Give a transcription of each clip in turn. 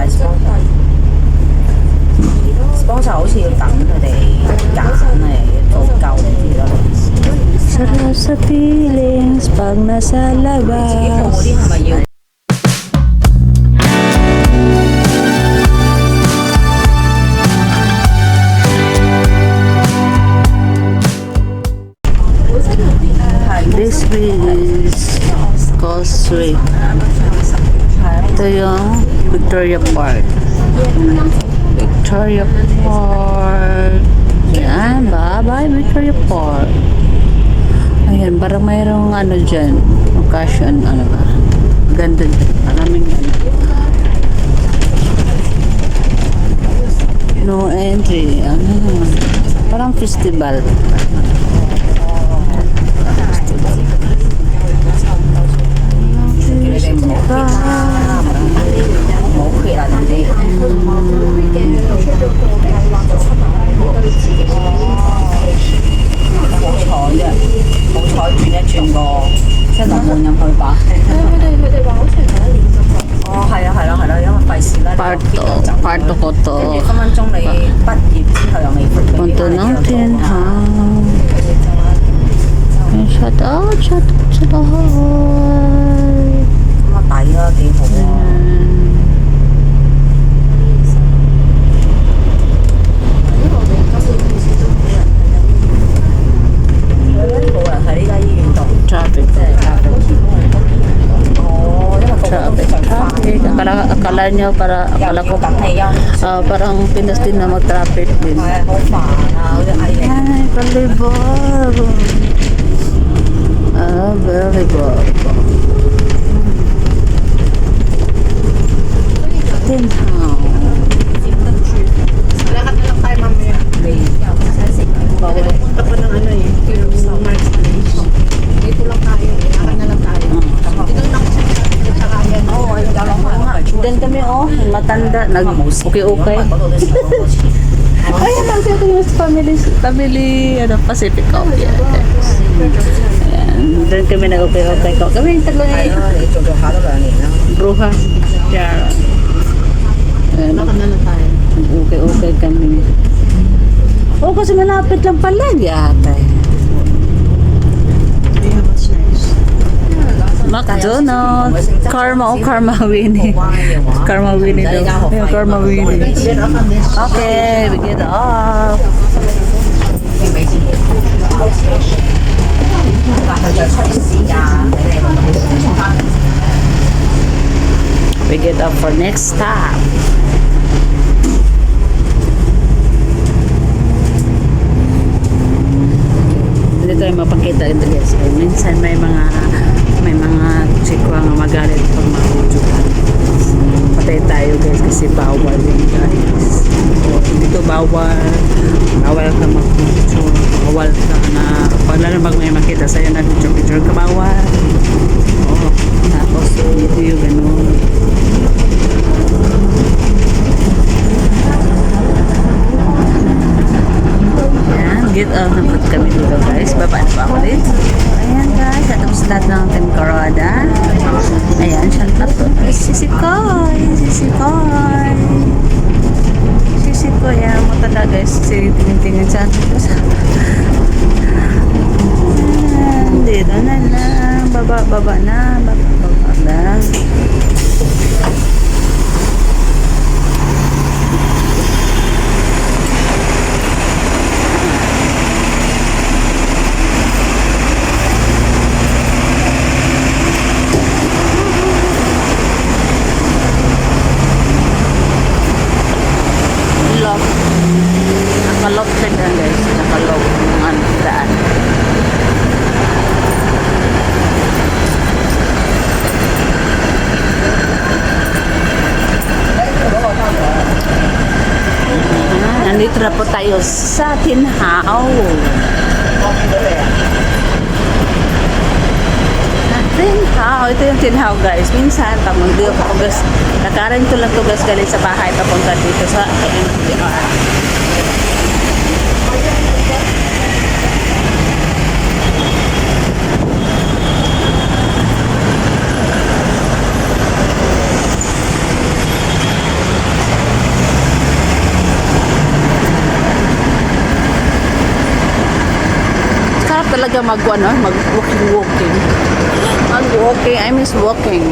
係 sponsor 好似要等佢哋揀嚟做夠啲咯。Sarap sa feelings pag nasa 自己報嗰 labas. 啲係咪要？This is Causeway. Ito yung Victoria Park. Victoria Park. Yan, bye-bye Victoria Park. Ayan, parang mayroong ano dyan. Occasion, ano ba? Ganda dyan. Maraming ano. No entry. Ano? Parang festival.冇缺啊，人哋好彩啫，好彩轉一轉個即係龍門入去吧。佢哋話好似係第一年咁。哦，係啊，係啦，係啦，因為費事啦。Part 2 ko to. 跟住分分鐘你畢業之後又未畢業。 Punto ng tinham. Shout out sa lahat. 咁啊抵啦，幾好啊！冇人喺呢間醫院度。Traffic. 哦，因為個個都 Traffic. 想快。 Akala nyo akala ko 等你休。 parang Pinas din na mag-traffic din. 係啊，好煩啊！好似嗌你。 Ay, palibog. Very good. Tinham. Lakad na lang tayo mamaya. Punta pa ng ano eh. Marks Place. Dito lang tayo. Lakad na lang tayo. Dito lang ako sa sakayan. Oo, ay alam mo nga. Then kami matanda, nag-okay-okay. Ayan lang siya yung family, Pacific Coffee. Ayan, doon kami nag-okay-okay. Kami yung tatlo ni 係咯，你做下都2年啦。 Bruja. Tiara. Ayan, Lakad na lang tayo. okay-okay kami. Kasi malapit lang pala yata. Yeah, what's nice? McDonald's. Karma Winnie. Karma Winnie daw. Yung Karma Winnie. Get up on this. Okay, we get off. We get up for next stop. Hindi tayo mapakita ito guys. Minsan may mga chikwa nga magalit pag mahudyo ka. Patay tayo guys kasi bawal yun guys. Dito bawal ka mag-picture, bawal ka na pag lalo pag may makita sa'yo na picture ka bawal. Tapos dito yung ganun. Ayan, get out na po kami dito guys. Baba na pa ako dito. Ayan guys, tapos lahat ng temporada. Ayan, siya tato. Sisikoy. Ayan mo talaga guys. Tingin sa atin. Ayan, dito na lang. Baba na. Nakalog siya guys. Nakalog ng daan. Nandito na po tayo sa Tinhao. Tinhao. Ito yung Tinhao guys. Minsan, pag mag-deal ko guys, nakaran ko lang to guys galing sa bahay papunta dito sa MTR. talaga mag-walking. Mag-walking. I miss walking.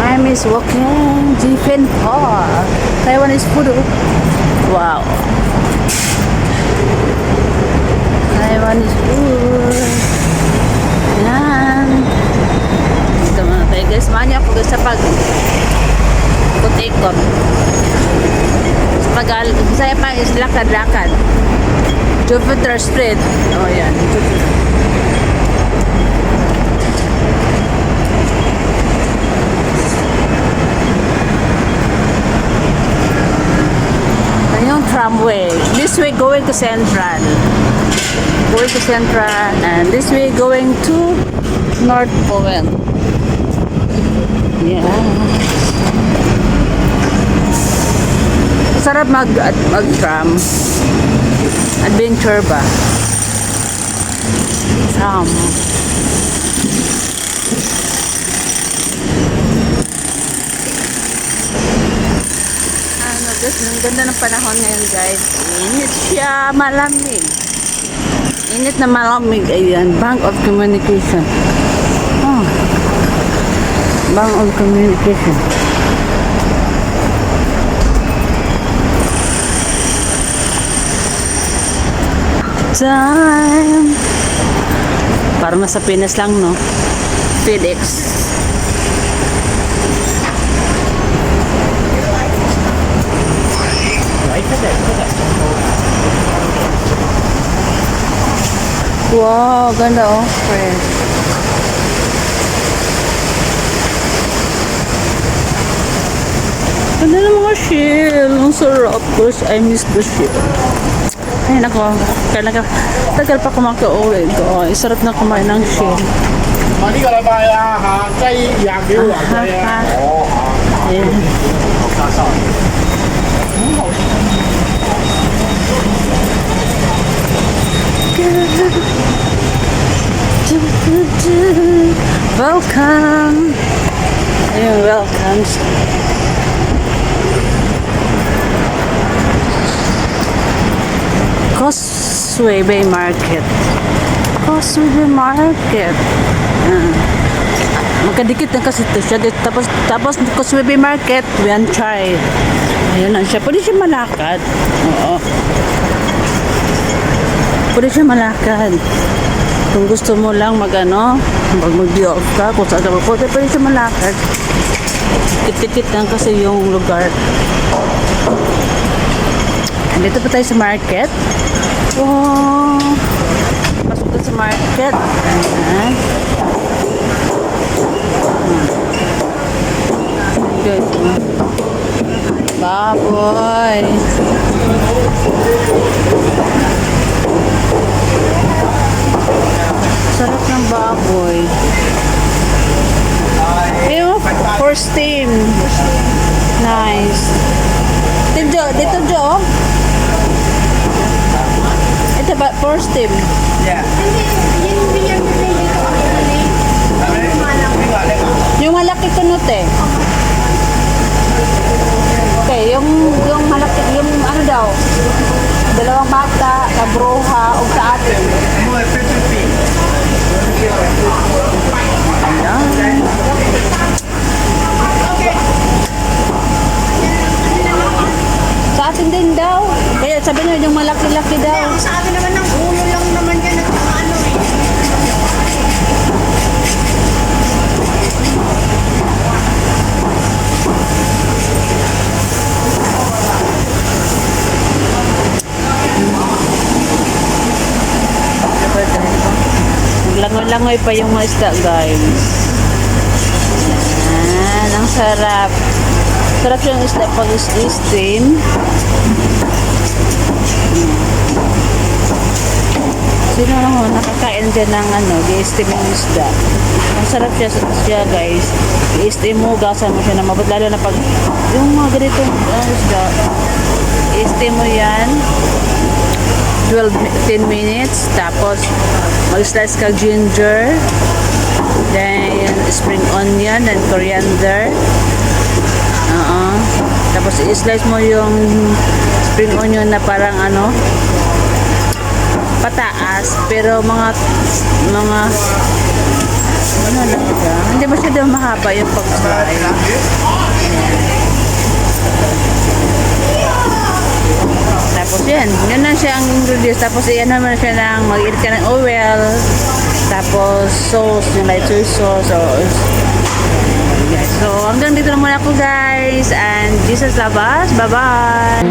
I miss walking. Jifen Park. Taiwanese food. Wow. Taiwanese food. Yan. Ito mga tayo guys. Samahan niyo ako guys sa ikot-ikot. Saya pa is lakad-lakad. Jupiter Street. Oh yan. Yung tramway. This way going to Central. Going to Central. And this way going to North Point. Yeah. Sarap mag-tram. Adventure ba? Tram. Guys, ang ganda ng panahon ngayon guys. Init siya, malamig. Init na malamig. Ayan, Bank of Communication. Oh. Bank of Communication. Time. Parang nasa Pinas lang, no? FedEx. Wow, ganda oh. Fresh. Ganda ng mga shell. Ang sarap. Gosh, I miss the shell. Ay, nako. Tagal pa kumaka-uwi ko. Ay, sarap na kumain ng shell. 呢個禮拜啊嚇，雞廿幾個雞啊，哦嚇，六殺手。Welcome. Ayun, welcome. Causeway Bay Market. Causeway Bay Market. Magkadikit na kasi ito siya. Tapos Causeway Bay Market, Wianchay. Ayun lang siya. Pwede siya malakad. Oo. Pwede siya malakad. Kung gusto mo lang mag-day off ka, kung saan ka pwede siya malakad. Tikit-tikit lang kasi yung lugar. Dito pa tayo sa market. Oh, pasok tayo sa market. Ayan. Guys, baboy. Sarap ng baboy. Ayun, first team. Nice. Dito Jo. Ito ba first team? Yeah. Yung malaki kunot eh. Okay, yung malaki, yung ano daw, dalawang bata, kabroha, o sa atin. Ayan. Sa atin din daw. Kaya sabi nyo, yung malaki-laki daw. Sa akin naman ng ulo lang naman yan at saka ano eh. Langoy-langoy pa yung mga isda, guys. Ayan, ang sarap. Sarap yung isda pag steam. Sino naman nakakain dyan ng i-steam yung isda. Ang sarap siya guys. I-steam mo, gasan mo siya na mabot. Lalo na pag yung mga ganito isda, i-steam mo yan 10 minutes. Tapos mag-slice ka ginger, then spring onion and coriander. Tapos i-slice mo yung spring onion na parang pataas, pero mga ano lang siya. Hindi masyado mahaba yung pagkain. Tapos yan na siya ang ingredients. Tapos yan naman siya ng mag-eat ka ng oil. Tapos sauce, yung light soy sauce. So hanggang dito lang muna ako guys. And Jesus love us. Bye-bye!